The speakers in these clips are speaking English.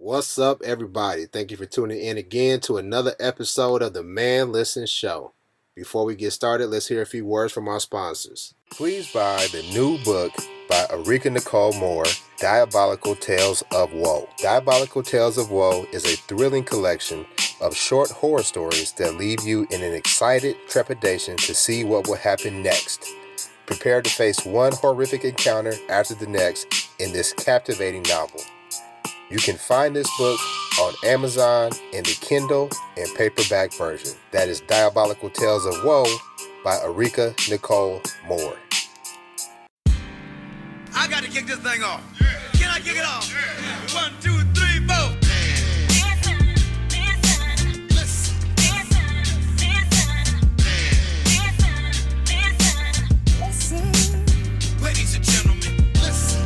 What's up, everybody? Thank you for tuning in again to another episode of the Man Listen Show. Before we get started, let's hear a few words from our sponsors. Please buy the new book by Erika Nicole Moore, Diabolical Tales of Woe. Diabolical Tales of Woe is a thrilling collection of short horror stories that leave you in an excited trepidation to see what will happen next. Prepare to face one horrific encounter after the next in this captivating novel. You can find this book on Amazon in the Kindle and paperback version. That is Diabolical Tales of Woe by Erika Nicole Moore. I got to kick this thing off. Yeah. Can I kick it off? Yeah. 1, 2, 3, 4. Ladies and gentlemen, listen.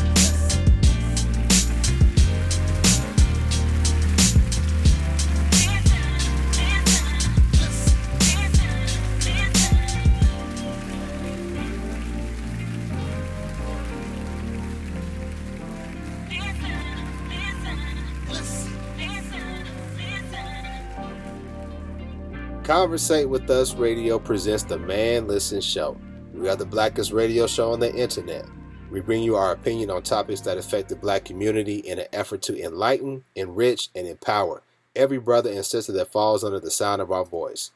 Conversate with Us Radio presents the Man Listen Show. We are the blackest radio show on the internet. We bring you our opinion on topics that affect the black community in an effort to enlighten, enrich, and empower every brother and sister that falls under the sound of our voice.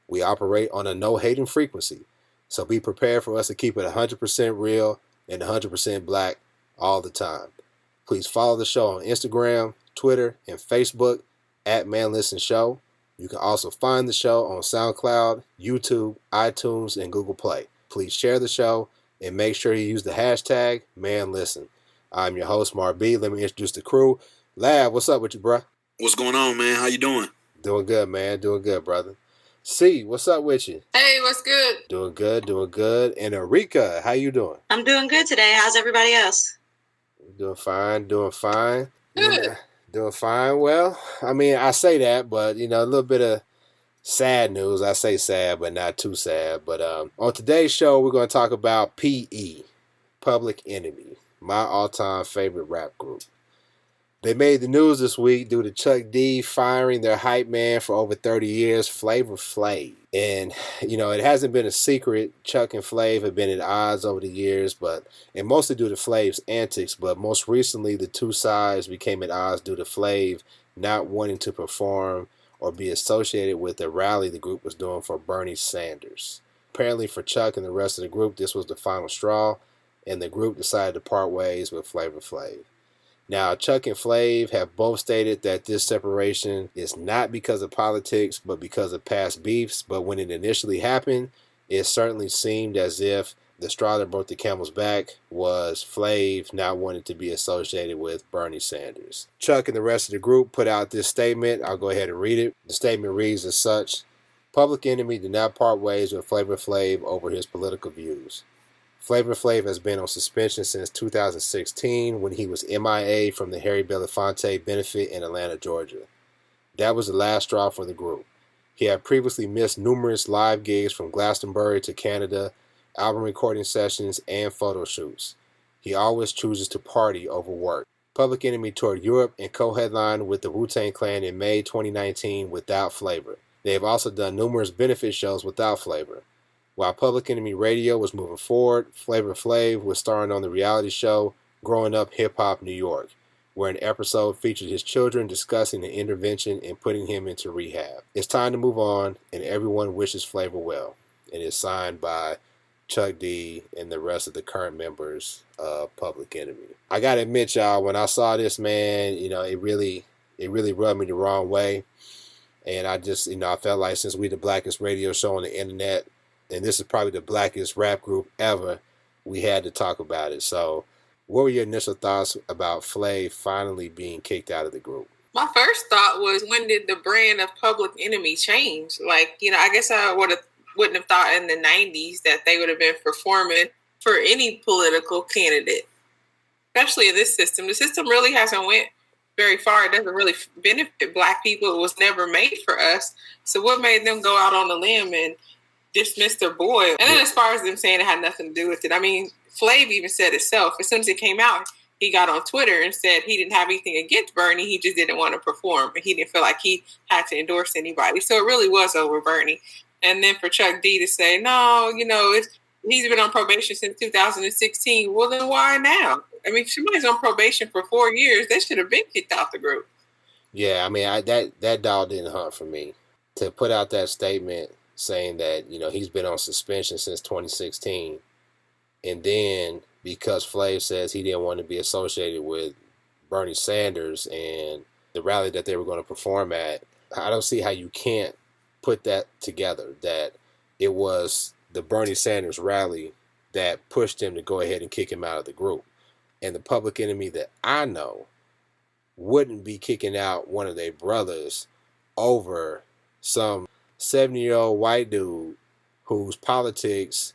We operate on a no-hating frequency, so be prepared for us to keep it 100% real and 100% black all the time. Please follow the show on Instagram, Twitter, and Facebook at Man Listen Show. You can also find the show on SoundCloud, YouTube, iTunes, and Google Play. Please share the show and make sure you use the hashtag ManListen. I'm your host, Mar B. Let me introduce the crew. Lav, what's up with you, bruh? What's going on, man? How you doing? Doing good, man. Doing good, brother. C, what's up with you? Hey, what's good? Doing good, doing good. And Erika, how you doing? I'm doing good today. How's everybody else? Doing fine, doing fine. Good. Yeah, doing fine. Well, I mean, I say that, but, a little bit of sad news. I say sad, but not too sad. But on today's show, we're going to talk about PE, Public Enemy, my all-time favorite rap group. They made the news this week due to Chuck D firing their hype man for over 30 years, Flavor Flav. And, it hasn't been a secret. Chuck and Flav have been at odds over the years, and mostly due to Flav's antics. But most recently, the two sides became at odds due to Flav not wanting to perform or be associated with a rally the group was doing for Bernie Sanders. Apparently for Chuck and the rest of the group, this was the final straw, and the group decided to part ways with Flavor Flav. Now, Chuck and Flav have both stated that this separation is not because of politics, but because of past beefs. But when it initially happened, it certainly seemed as if the straw that broke the camel's back was Flav not wanting to be associated with Bernie Sanders. Chuck and the rest of the group put out this statement. I'll go ahead and read it. The statement reads as such: Public Enemy did not part ways with Flavor Flav over his political views. Flavor Flav has been on suspension since 2016 when he was MIA from the Harry Belafonte benefit in Atlanta, Georgia. That was the last straw for the group. He had previously missed numerous live gigs from Glastonbury to Canada, album recording sessions, and photo shoots. He always chooses to party over work. Public Enemy toured Europe and co-headlined with the Wu-Tang Clan in May 2019 without Flavor. They have also done numerous benefit shows without Flavor. While Public Enemy Radio was moving forward, Flavor Flav was starring on the reality show Growing Up Hip Hop New York, where an episode featured his children discussing the intervention and putting him into rehab. It's time to move on, and everyone wishes Flavor well. And it's signed by Chuck D and the rest of the current members of Public Enemy. I gotta admit, y'all, when I saw this, man, it really rubbed me the wrong way. And I just, I felt like since we the blackest radio show on the internet, and this is probably the blackest rap group ever, we had to talk about it. So what were your initial thoughts about Flav finally being kicked out of the group? My first thought was, when did the brand of Public Enemy change? I guess I wouldn't have thought in the 90s that they would have been performing for any political candidate, especially in this system. The system really hasn't went very far. It doesn't really benefit black people. It was never made for us. So what made them go out on a limb and dismiss their boy? And then as far as them saying it had nothing to do with it, I mean, Flav even said itself, as soon as it came out, he got on Twitter and said he didn't have anything against Bernie. He just didn't want to perform. He didn't feel like he had to endorse anybody. So it really was over Bernie. And then for Chuck D to say, no, he's been on probation since 2016. Well, then why now? I mean, if somebody's on probation for 4 years, they should have been kicked out the group. Yeah, I mean, that dog didn't hunt for me. To put out that statement saying that, he's been on suspension since 2016. And then because Flav says he didn't want to be associated with Bernie Sanders and the rally that they were going to perform at, I don't see how you can't put that together, that it was the Bernie Sanders rally that pushed him to go ahead and kick him out of the group. And the Public Enemy that I know wouldn't be kicking out one of their brothers over some 70-year-old white dude whose politics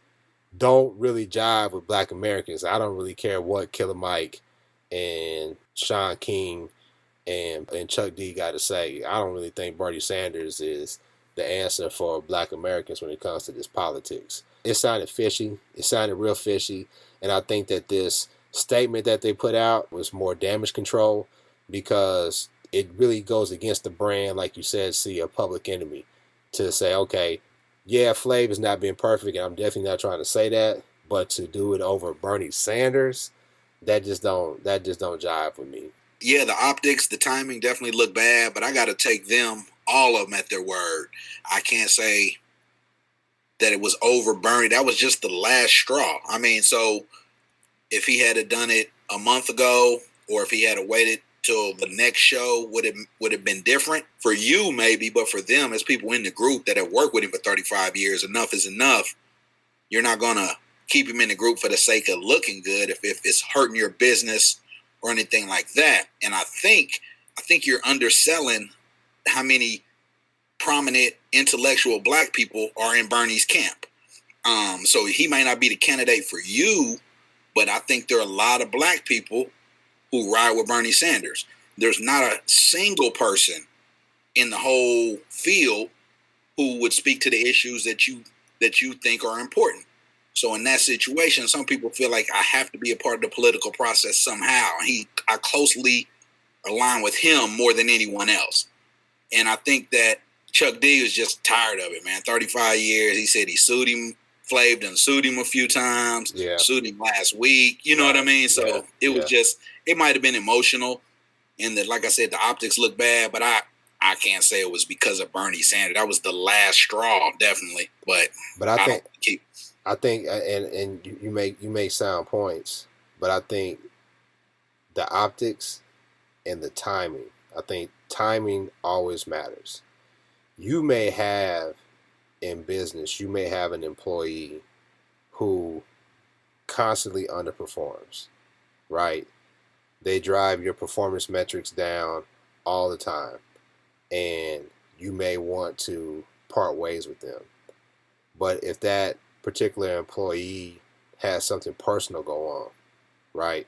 don't really jive with Black Americans. I don't really care what Killer Mike and Sean King and Chuck D got to say. I don't really think Bernie Sanders is the answer for Black Americans when it comes to this politics. It sounded fishy. It sounded real fishy. And I think that this statement that they put out was more damage control because it really goes against the brand, like you said, see, a Public Enemy, to say, okay, yeah, Flav is not being perfect, and I'm definitely not trying to say that, but to do it over Bernie Sanders, that just don't jive with me. Yeah, the optics, the timing definitely look bad, but I got to take them, all of them, at their word. I can't say that it was over Bernie. That was just the last straw. I mean, so if he had done it a month ago, or if he had waited till the next show, would have been different for you maybe, but for them as people in the group that have worked with him for 35 years, enough is enough. You're not gonna keep him in the group for the sake of looking good if it's hurting your business or anything like that. And I think you're underselling how many prominent intellectual Black people are in Bernie's camp. So he might not be the candidate for you, but I think there are a lot of Black people who ride with Bernie Sanders. There's not a single person in the whole field who would speak to the issues that you think are important. So in that situation, some people feel like I have to be a part of the political process somehow. I closely align with him more than anyone else. And I think that Chuck D was just tired of it, man. 35 years. He said he sued him. Flav done sued him a few times. Yeah. Sued him last week. You know what I mean? So it was just, it might have been emotional. And like I said, the optics look bad, but I can't say it was because of Bernie Sanders. That was the last straw, definitely. But I think, and you make sound points, but I think the optics and the timing. I think timing always matters. You may have in business, you may have an employee who constantly underperforms, right? They drive your performance metrics down all the time, and you may want to part ways with them. But if that particular employee has something personal go on, right?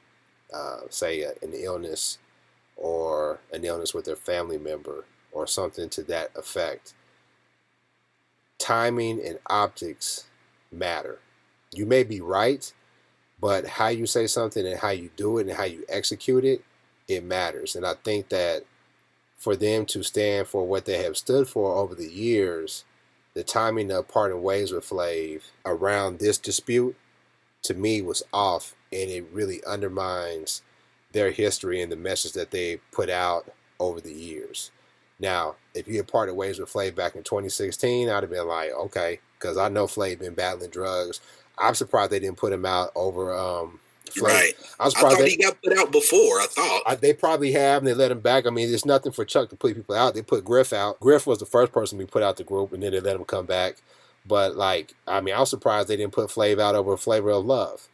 Say an illness or an illness with their family member or something to that effect, timing and optics matter. You may be right, but how you say something and how you do it and how you execute it, it matters. And I think that for them to stand for what they have stood for over the years, the timing of parting ways with Flav around this dispute, to me, was off, and it really undermines their history and the message that they put out over the years. Now, if you had parted ways with Flav back in 2016, I'd have been like, okay, because I know Flav been battling drugs. I'm surprised they didn't put him out over Flav. Right. I thought he got put out before. They probably have, and they let him back. I mean, there's nothing for Chuck to put people out. They put Griff out. Griff was the first person to be put out the group, and then they let him come back. But, I was surprised they didn't put Flav out over Flavor of Love.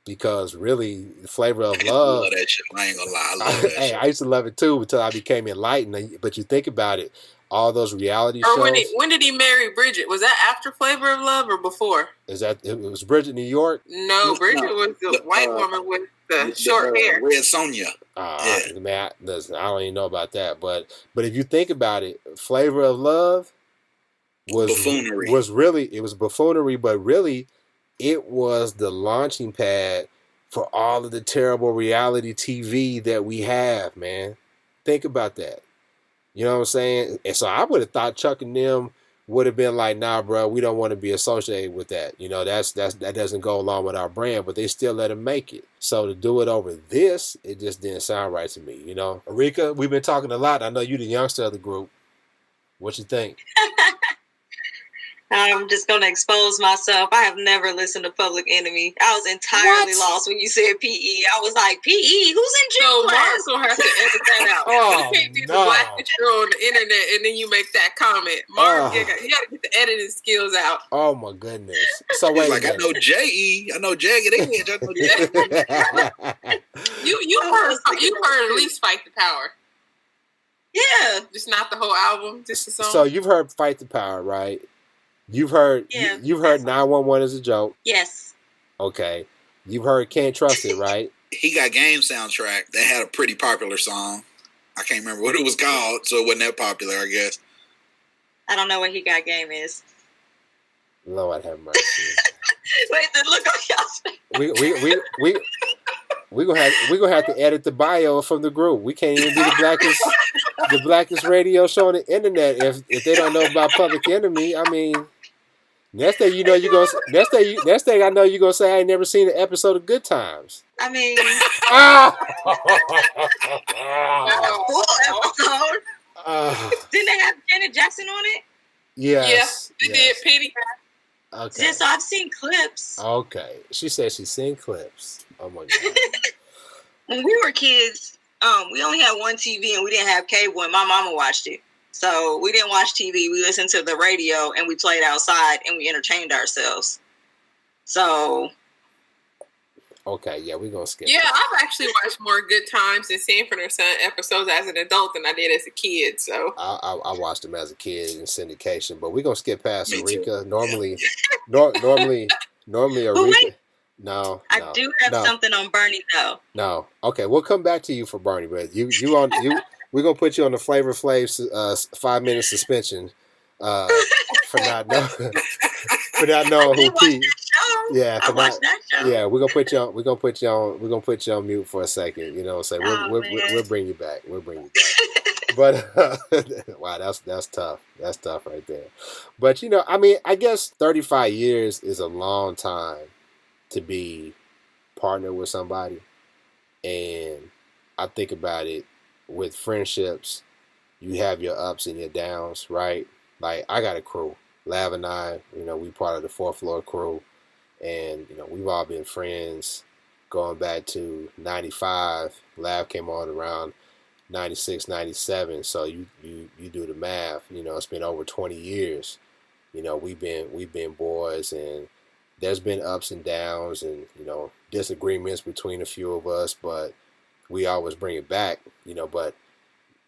Because really, the Flavor of Love. I love that shit. I ain't gonna lie. I love that shit. I used to love it too until I became enlightened. But you think about it, all those reality shows. Or when did he marry Bridget? Was that after Flavor of Love or before? It was Bridget, New York? No, Bridget was the white woman with the short hair. Red Sonja. Man, I don't even know about that. But if you think about it, Flavor of Love was buffoonery. It was buffoonery, but really, it was the launching pad for all of the terrible reality TV that we have, man. Think about that. You know what I'm saying? And so I would have thought Chuck and them would have been like, nah, bro, we don't want to be associated with that. You know, that doesn't go along with our brand, but they still let him make it. So to do it over this, it just didn't sound right to me, you know? Arika, we've been talking a lot. I know you the youngster of the group. What you think? I'm just going to expose myself. I have never listened to Public Enemy. I was entirely lost when you said PE. I was like, PE? Who's in gym So class? Mark's going to have to edit that out. Oh, You can't be the no. blackest girl on the internet and then you make that comment. Mark, you got to get the editing skills out. Oh, my goodness. So wait Like, I know J.E. I know Jagged Edge. I know Jagged. You've heard at least Fight the Power. Yeah. Just not the whole album, just the song. So you've heard Fight the Power, right? You've heard 911 is a joke. Yes. Okay. You've heard Can't Trust It, right? He Got Game soundtrack. That had a pretty popular song. I can't remember what it was called, so it wasn't that popular, I guess. I don't know what He Got Game is. Lord have mercy. Wait, the look on y'all's face. we gonna have to edit the bio from the group. We can't even be the blackest radio show on the internet if they don't know about Public Enemy. I mean, next thing I know you gonna say I ain't never seen an episode of Good Times. I mean, full episode. Didn't they have Janet Jackson on it? Yes. Yeah, they did. Penny. Okay. Yeah, so I've seen clips. Okay. She said she's seen clips. Oh my God. When we were kids, we only had one TV and we didn't have cable, and my mama watched it. So we didn't watch TV. We listened to the radio and we played outside and we entertained ourselves. So. Okay, yeah, we're going to skip Yeah, that. I've actually watched more Good Times and Sanford and Son episodes as an adult than I did as a kid. So I watched them as a kid in syndication, but we're going to skip past Me Arika. too. Normally Arika. wait. No, I do have something on Bernie, though. No. Okay, we'll come back to you for Bernie, but we're going to put you on the Flavor Flav 5-minute suspension for not knowing who Pete. Yeah, I watched that show. Yeah, we're gonna put you on mute for a second. You know what I'm saying? We'll bring you back. But wow, that's tough. That's tough right there. But you know, I mean, I guess 35 years is a long time to be partnered with somebody. And I think about it with friendships, you have your ups and your downs, right? Like I got a crew. Lav and I, you know, we part of the 4th Floor crew. And, you know, we've all been friends going back to 95. Lav came on around 96, 97. So you do the math. You know, it's been over 20 years. You know, we've been boys, and there's been ups and downs and, you know, disagreements between a few of us, but we always bring it back, you know. But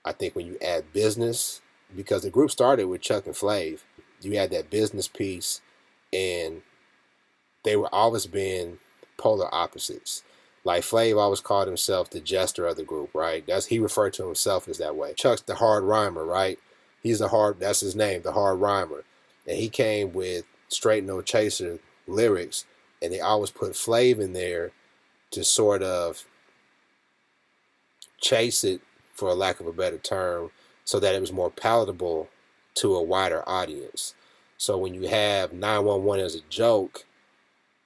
I think when you add business, because the group started with Chuck and Flav, you add that business piece, and they were always been polar opposites. Like Flav always called himself the jester of the group, right? He referred to himself as that way. Chuck's the hard rhymer, right? That's his name, the hard rhymer. And he came with straight no chaser lyrics, and they always put Flav in there to sort of chase it, for a lack of a better term, so that it was more palatable to a wider audience. So when you have 911 as a joke,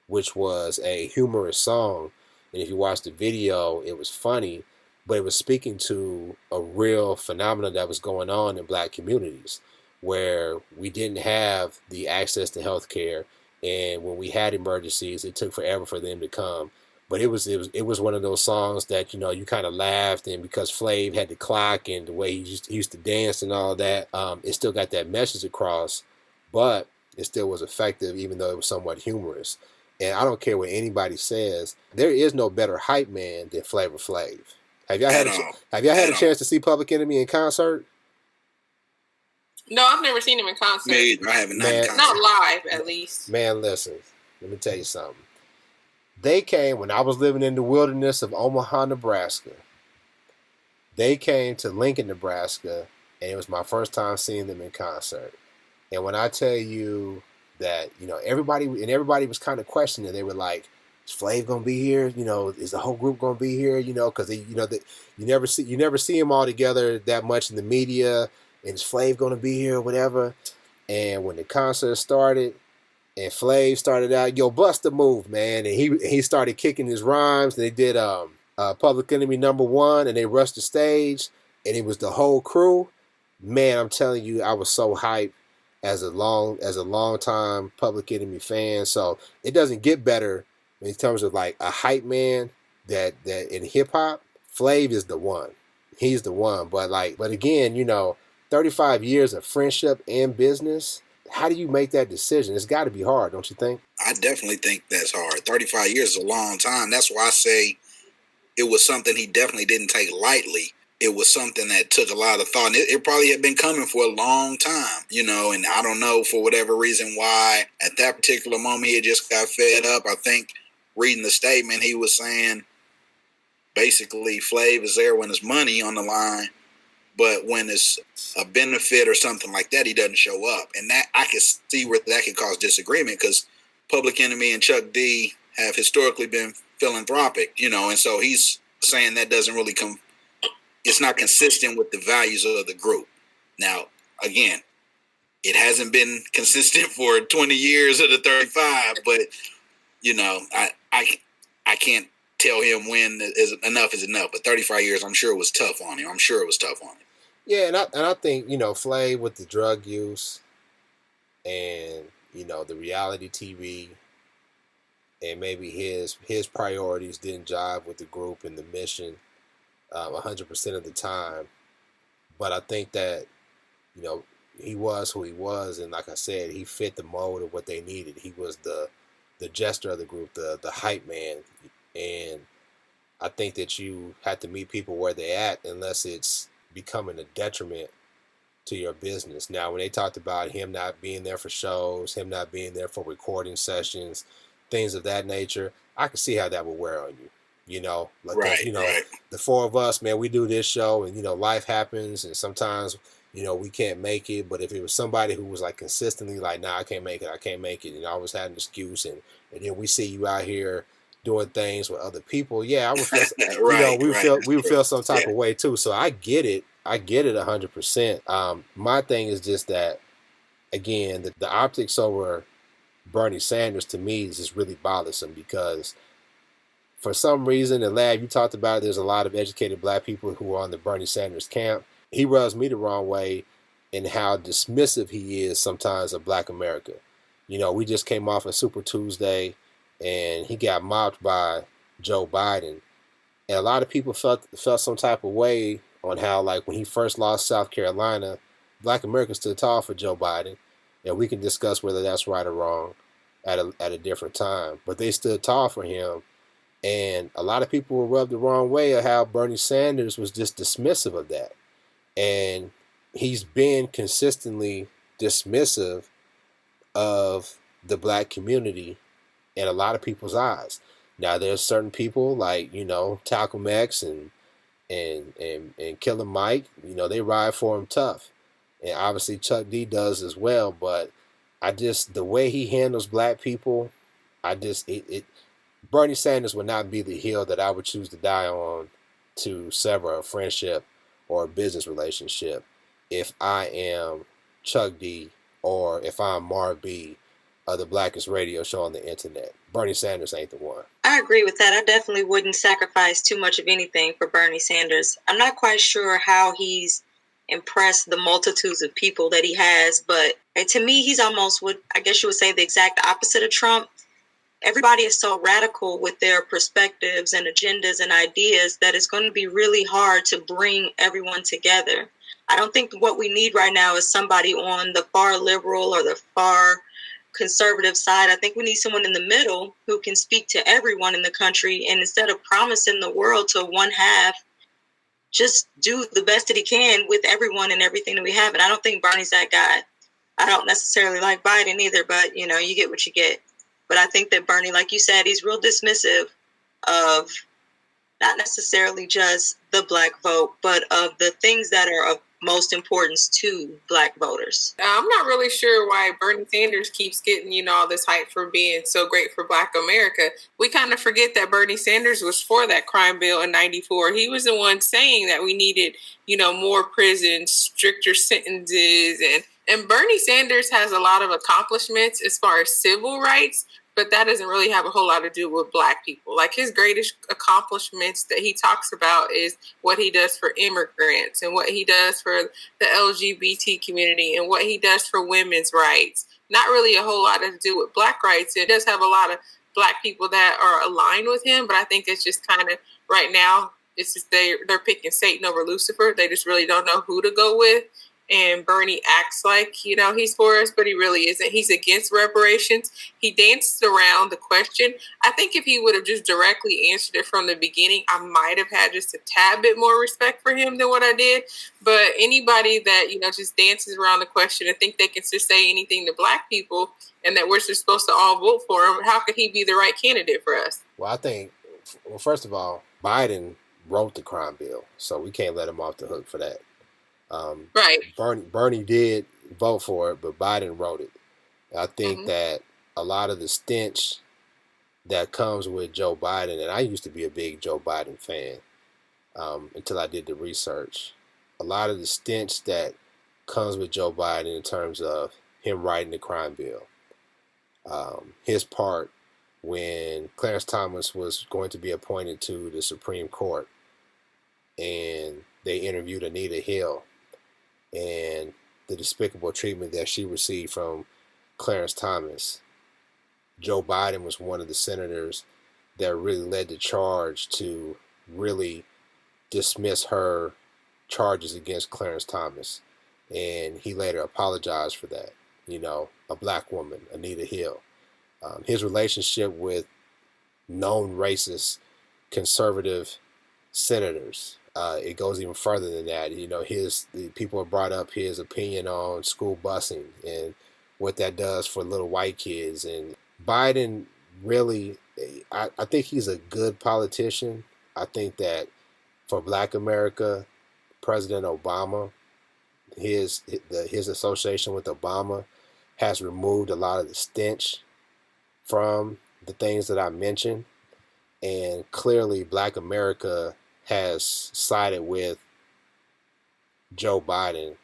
which was a humorous song, and if you watch the video, it was funny, but it was speaking to a real phenomenon that was going on in black communities, where we didn't have the access to health care, and when we had emergencies, it took forever for them to come. But it was one of those songs that, you know, you kind of laughed, and because Flav had the clock and the way he used to dance and all that, it still got that message across, but it still was effective, even though it was somewhat humorous. And I don't care what anybody says, there is no better hype man than Flavor Flav. Have y'all had a chance to see Public Enemy in concert? no, I've never seen him in concert. Me, I haven't done Man. concert. Not live, at least. Man, listen, let me tell you something. They came when I was living in the wilderness of Omaha, Nebraska. They came to Lincoln, Nebraska, and it was my first time seeing them in concert. And when I tell you that, you know, everybody was kind of questioning. They were like, is Flav gonna be here? You know, is the whole group gonna be here? You know, because you never see them all together that much in the media. And is Flav gonna be here or whatever? And when the concert started, and Flav started out, yo, bust the move, man, and he started kicking his rhymes. And they did Public Enemy #1, and they rushed the stage, and it was the whole crew. Man, I'm telling you, I was so hyped as a long time Public Enemy fan. So it doesn't get better in terms of like a hype man that in hip hop. Flav is the one. He's the one. But again, 35 years of friendship and business. How do you make that decision? It's got to be hard, don't you think? I definitely think that's hard. 35 years is a long time. That's why I say it was something he definitely didn't take lightly. It was something that took a lot of thought. And it probably had been coming for a long time, and I don't know for whatever reason why at that particular moment he had just got fed up. I think reading the statement, he was saying basically Flav is there when there's money on the line, but when it's a benefit or something like that, he doesn't show up. And that I can see where that could cause disagreement because Public Enemy and Chuck D have historically been philanthropic, and so he's saying that doesn't really it's not consistent with the values of the group. Now, again, it hasn't been consistent for 20 years of the 35, but, I can't tell him when enough is enough. But 35 years, I'm sure it was tough on him. Yeah, and I think, Flav with the drug use and, the reality TV and maybe his priorities didn't jive with the group and the mission 100% of the time. But I think that, he was who he was. And like I said, he fit the mold of what they needed. He was the jester of the group, the hype man. And I think that you have to meet people where they're at unless it's becoming a detriment to your business. Now, when they talked about him not being there for shows, him not being there for recording sessions, things of that nature, I can see how that would wear on you. Right. The four of us, man, we do this show and, life happens and sometimes, we can't make it. But if it was somebody who was like consistently like, nah, I can't make it, and always had an excuse. And then we see you out here doing things with other people. Yeah, I would feel, we would feel some type of way too. So I get it 100%. My thing is just that, again, the optics over Bernie Sanders to me is just really bothersome because for some reason, and Lab, you talked about it, there's a lot of educated black people who are on the Bernie Sanders camp. He rubs me the wrong way in how dismissive he is sometimes of black America. We just came off of Super Tuesday and he got mobbed by Joe Biden. And a lot of people felt some type of way on how, like, when he first lost South Carolina, black America stood tall for Joe Biden. And we can discuss whether that's right or wrong at a different time. But they stood tall for him. And a lot of people were rubbed the wrong way of how Bernie Sanders was just dismissive of that. And he's been consistently dismissive of the black community in a lot of people's eyes. Now, there's certain people like, Talcum X and Killer Mike, they ride for him tough. And obviously Chuck D does as well. But the way he handles black people, Bernie Sanders would not be the hill that I would choose to die on to sever a friendship or a business relationship if I am Chuck D or if I'm Marv B of the Blackest Radio Show on the internet. Bernie Sanders ain't the one. I agree with that. I definitely wouldn't sacrifice too much of anything for Bernie Sanders. I'm not quite sure how he's impressed the multitudes of people that he has, but to me, he's almost what I guess you would say the exact opposite of Trump. Everybody is so radical with their perspectives and agendas and ideas that it's going to be really hard to bring everyone together. I don't think what we need right now is somebody on the far liberal or the far conservative side. I think we need someone in the middle who can speak to everyone in the country. And instead of promising the world to one half, just do the best that he can with everyone and everything that we have. And I don't think Bernie's that guy. I don't necessarily like Biden either, but, you get what you get. But I think that Bernie, like you said, he's real dismissive of not necessarily just the black vote, but of the things that are of most importance to Black voters. I'm not really sure why Bernie Sanders keeps getting, all this hype for being so great for Black America. We kind of forget that Bernie Sanders was for that crime bill in '94. He was the one saying that we needed, more prisons, stricter sentences, and Bernie Sanders has a lot of accomplishments as far as civil rights, but that doesn't really have a whole lot to do with Black people. Like, his greatest accomplishments that he talks about is what he does for immigrants and what he does for the LGBT community and what he does for women's rights. Not really a whole lot to do with Black rights. It does have a lot of Black people that are aligned with him, but I think it's just kind of right now, it's just they're picking Satan over Lucifer. They just really don't know who to go with. And Bernie acts like, he's for us, but he really isn't. He's against reparations. He danced around the question. I think if he would have just directly answered it from the beginning, I might have had just a tad bit more respect for him than what I did. But anybody that, just dances around the question and think they can just say anything to Black people and that we're just supposed to all vote for him, how could he be the right candidate for us? Well, I think, first of all, Biden wrote the crime bill, so we can't let him off the hook for that. Right. Bernie did vote for it, but Biden wrote it. I think that a lot of the stench that comes with Joe Biden, and I used to be a big Joe Biden fan until I did the research. A lot of the stench that comes with Joe Biden in terms of him writing the crime bill, his part when Clarence Thomas was going to be appointed to the Supreme Court, and they interviewed Anita Hill, and the despicable treatment that she received from Clarence Thomas. Joe Biden was one of the senators that really led the charge to really dismiss her charges against Clarence Thomas. And he later apologized for that. A Black woman, Anita Hill. His relationship with known racist conservative senators, it goes even further than that. People have brought up his opinion on school busing and what that does for little white kids. And Biden really, I think he's a good politician. I think that for Black America, President Obama, his association with Obama has removed a lot of the stench from the things that I mentioned. And clearly Black America has sided with Joe Biden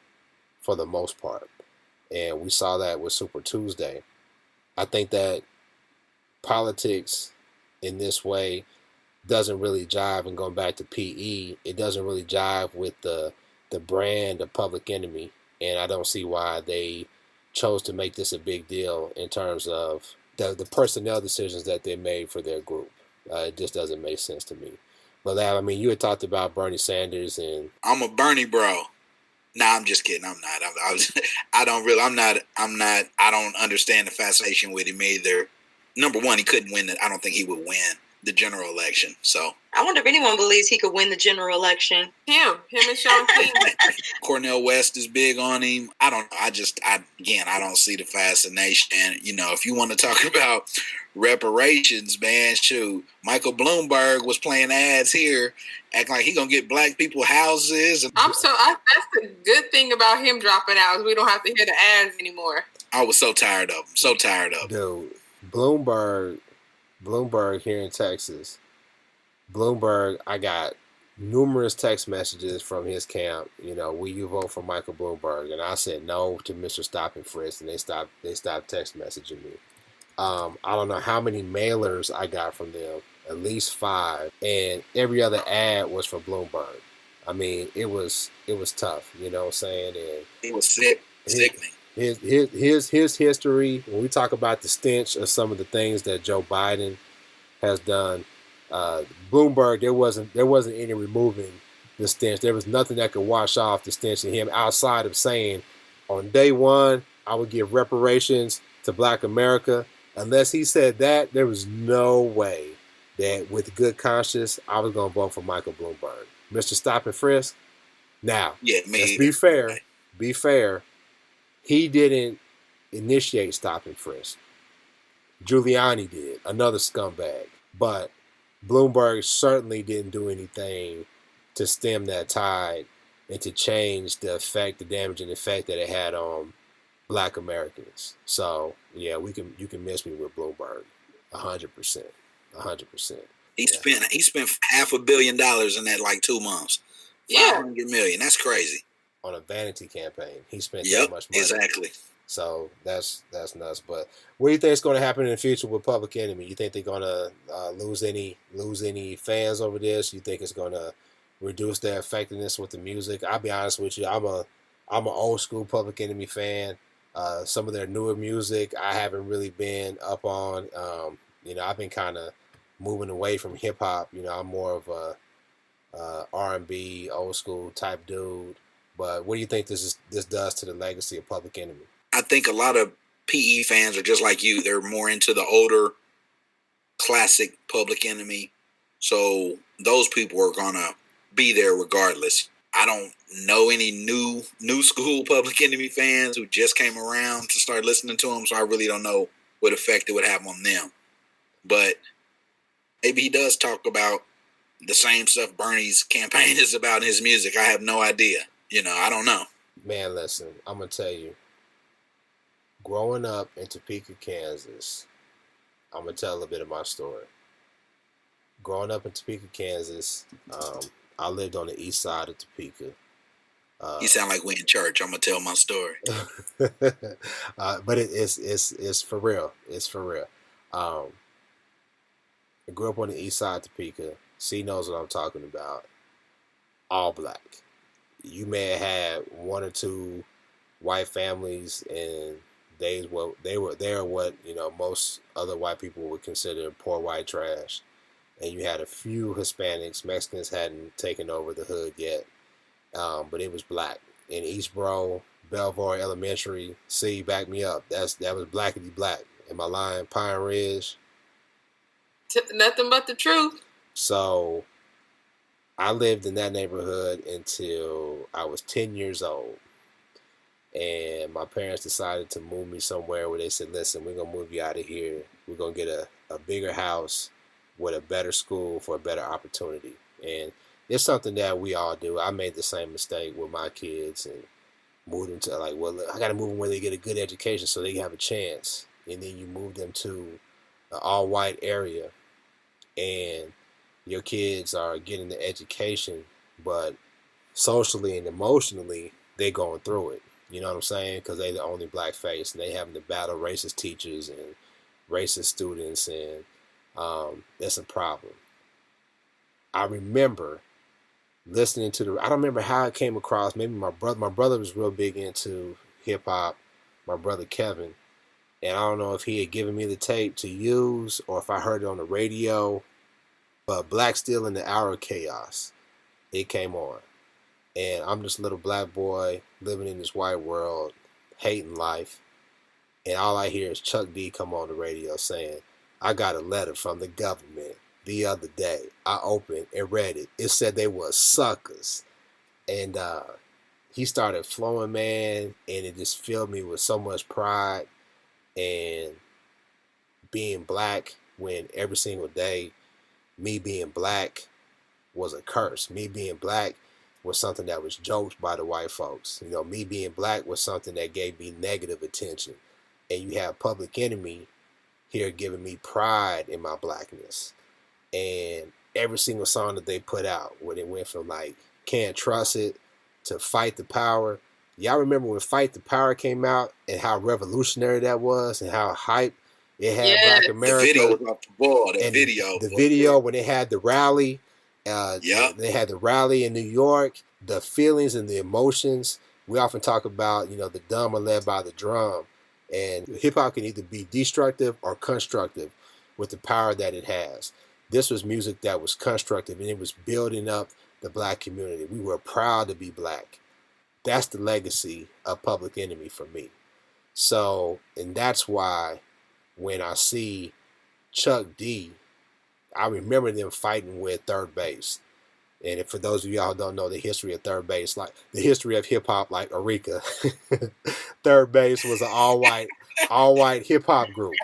for the most part. And we saw that with Super Tuesday. I think that politics in this way doesn't really jive, and going back to PE, it doesn't really jive with the brand of Public Enemy. And I don't see why they chose to make this a big deal in terms of the personnel decisions that they made for their group. It just doesn't make sense to me. But you had talked about Bernie Sanders, and I'm a Bernie bro. Nah, I'm just kidding. I'm not. I don't understand the fascination with him either. Number one, he couldn't win it. I don't think he would win the general election. So I wonder if anyone believes he could win the general election. Him and Sean King. Cornel West is big on him. I don't. I don't see the fascination. And if you want to talk about reparations, man, shoot, Michael Bloomberg was playing ads here, acting like he gonna get Black people houses. And that's the good thing about him dropping out, is we don't have to hear the ads anymore. I was so tired of him. Dude, Bloomberg here in Texas. Bloomberg, I got numerous text messages from his camp. Will you vote for Michael Bloomberg? And I said no to Mr. Stop and Frisk, and they stopped text messaging me. I don't know how many mailers I got from them, at least 5, and every other ad was for Bloomberg. It was tough, you know what I'm saying? And it was sickening. His history, when we talk about the stench of some of the things that Joe Biden has done, Bloomberg, there wasn't any removing the stench. There was nothing that could wash off the stench of him outside of saying, on day one, I would give reparations to Black America. Unless he said that, there was no way that with good conscience, I was going to vote for Michael Bloomberg. Mr. Stop and Frisk. Now, let's be fair. Be fair. He didn't initiate Stop and Frisk. Giuliani did, another scumbag. But Bloomberg certainly didn't do anything to stem that tide and to change the damaging effect that it had on Black Americans. So yeah, you can miss me with Bloomberg, 100%, 100%. He spent $500 million in that like 2 months. Yeah. 500 million. That's crazy. On a vanity campaign, he spent that much money. Exactly. So that's nuts. But what do you think is going to happen in the future with Public Enemy? You think they're going to lose any fans over this? You think it's going to reduce their effectiveness with the music? I'll be honest with you. I'm an old school Public Enemy fan. Some of their newer music I haven't really been up on. I've been kind of moving away from hip hop. I'm more of a R&B, old school type dude. But what do you think this does to the legacy of Public Enemy? I think a lot of PE fans are just like you. They're more into the older, classic Public Enemy. So those people are going to be there regardless. I don't know any new school Public Enemy fans who just came around to start listening to him, so I really don't know what effect it would have on them. But maybe he does talk about the same stuff Bernie's campaign is about in his music. I have no idea. I don't know. Man, listen, I'm going to tell you. Growing up in Topeka, Kansas, I'm going to tell a bit of my story. Growing up in Topeka, Kansas, I lived on the east side of Topeka. You sound like we in church. I'm going to tell my story. But it's for real. It's for real. I grew up on the east side of Topeka. C knows what I'm talking about. All black. You may have had one or two white families, and they're what most other white people would consider poor white trash. And you had a few Hispanics. Mexicans hadn't taken over the hood yet, but it was black. In Eastboro, Belvoir Elementary, C, back me up. That was blackity black. Am I lying? Pine Ridge. Nothing but the truth. So I lived in that neighborhood until I was 10 years old. And my parents decided to move me somewhere where they said, listen, we're going to move you out of here. We're going to get a bigger house with a better school for a better opportunity. And it's something that we all do. I made the same mistake with my kids and moved them to look, I got to move them where they get a good education so they have a chance. And then you move them to an all-white area. And your kids are getting the education, but socially and emotionally, they're going through it. You know what I'm saying? Because they're the only black face, and they having to battle racist teachers and racist students, and that's a problem. I remember listening to I don't remember how it came across. Maybe my brother was real big into hip hop. My brother Kevin, and I don't know if he had given me the tape to use or if I heard it on the radio. But Black Steel in the Hour of Chaos, it came on. And I'm just a little black boy living in this white world, hating life. And all I hear is Chuck D come on the radio saying, I got a letter from the government the other day. I opened and read it. It said they were suckers. And he started flowing, man, and it just filled me with so much pride and being black when every single day me being black was a curse. Me being black was something that was joked by the white folks. Me being black was something that gave me negative attention. And you have Public Enemy here giving me pride in my blackness. And every single song that they put out, where it went from Can't Trust It to Fight the Power. Y'all remember when Fight the Power came out and how revolutionary that was and how hype it had Black America. The video was off the ball. The video when they had the rally. They had the rally in New York. The feelings and the emotions. We often talk about, the dumb are led by the drum. And hip hop can either be destructive or constructive with the power that it has. This was music that was constructive, and it was building up the black community. We were proud to be black. That's the legacy of Public Enemy for me. So, and that's why when I see Chuck D, I remember them fighting with Third Base. And for those of y'all who don't know the history of Third Base, like the history of hip hop, like Eureka, Third Base was an all white hip hop group.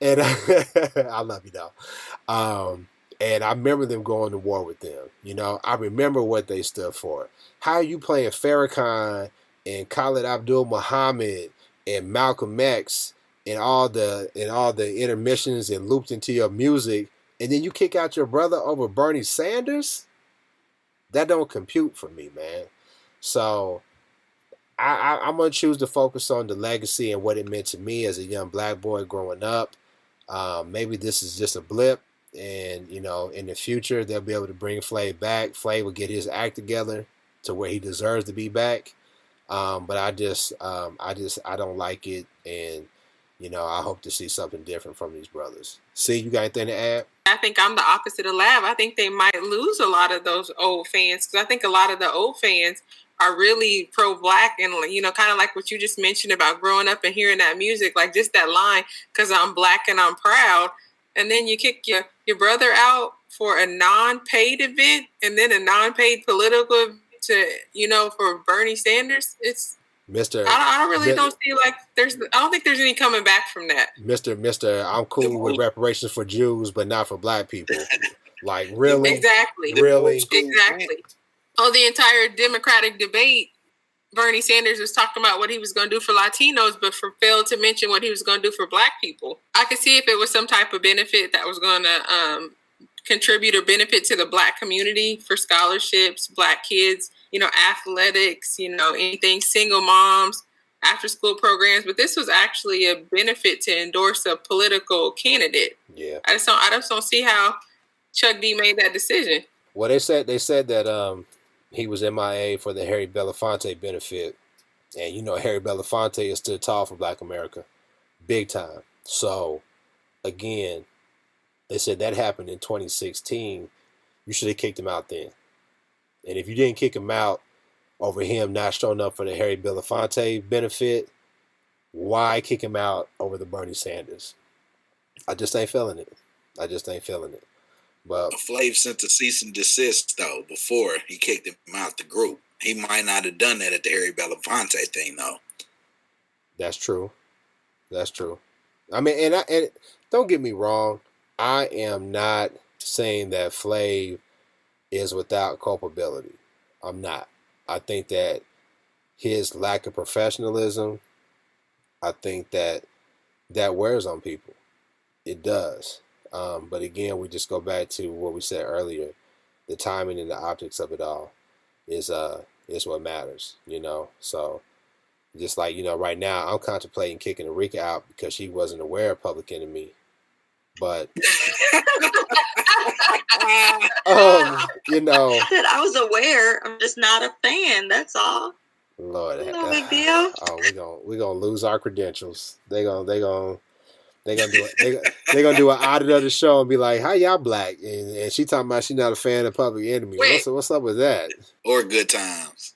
And I love you though. And I remember them going to war with them. You know, I remember what they stood for. How are you playing Farrakhan and Khalid Abdul Muhammad and Malcolm X and all the intermissions and looped into your music, and then you kick out your brother over Bernie Sanders? That don't compute for me, man. So I'm gonna choose to focus on the legacy and what it meant to me as a young black boy growing up. Maybe this is just a blip, and you know, in the future they'll be able to bring Flav back. Flav will get his act together to where he deserves to be back. But I don't like it, and you know, I hope to see something different from these brothers. See, you got anything to add? I think I'm the opposite of Lav. I think they might lose a lot of those old fans, because I think a lot of the old fans are really pro-black, and you know, kind of like what you just mentioned about growing up and hearing that music, like just that line, because I'm black and I'm proud, and then you kick your brother out for a non-paid event and then a non-paid political event to, you know, for Bernie Sanders. It's Mr. I really don't see like I don't think there's any coming back from that. Mr. I'm cool with reparations for Jews, but not for black people. Like, really? Exactly. Really? Exactly. Oh, the entire Democratic debate, Bernie Sanders was talking about what he was going to do for Latinos, but failed to mention what he was going to do for black people. I could see if it was some type of benefit that was going to contribute or benefit to the black community for scholarships, black kids, you know, athletics, you know, anything, single moms, after school programs. But this was actually a benefit to endorse a political candidate. Yeah. I just don't see how Chuck D made that decision. Well, they said that he was MIA for the Harry Belafonte benefit. And you know, Harry Belafonte is stood tall for Black America. Big time. So again, they said that happened in 2016. You should have kicked him out then. And if you didn't kick him out over him not showing up for the Harry Belafonte benefit, why kick him out over the Bernie Sanders? I just ain't feeling it. But Flav sent a cease and desist, though, before he kicked him out the group. He might not have done that at the Harry Belafonte thing, though. That's true. I mean, and don't get me wrong. I am not saying that Flav is without culpability. I'm not. I think that his lack of professionalism, I think that wears on people. It does. But again, we just go back to what we said earlier. The timing and the optics of it all is what matters, you know. So just like, you know, right now I'm contemplating kicking Erika out because she wasn't aware of Public Enemy. But you know, I said I was aware. I'm just not a fan. That's all. Lord, no big deal. Oh, we gonna lose our credentials. They gonna do an audit of the show and be like, "How y'all black?" And she talking about she not a fan of Public Enemy. What's up with that? Or Good Times.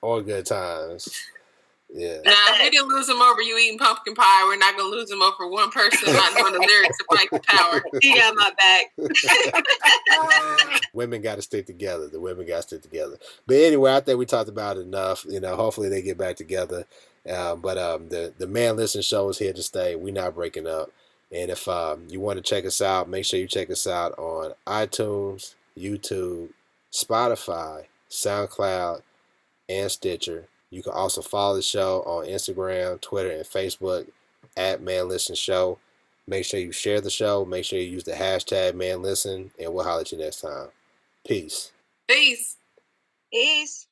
Yeah. Nah, we didn't lose them over you eating pumpkin pie. We're not gonna lose them over one person not knowing the lyrics to Fight the Power. He got my back. Women got to stick together. But anyway, I think we talked about it enough. You know, hopefully they get back together. But the Man Listen show is here to stay. We're not breaking up. And if you want to check us out, make sure you check us out on iTunes, YouTube, Spotify, SoundCloud, and Stitcher. You can also follow the show on Instagram, Twitter, and Facebook at Man Listen Show. Make sure you share the show. Make sure you use the hashtag Man Listen, and we'll holler at you next time. Peace. Peace. Peace.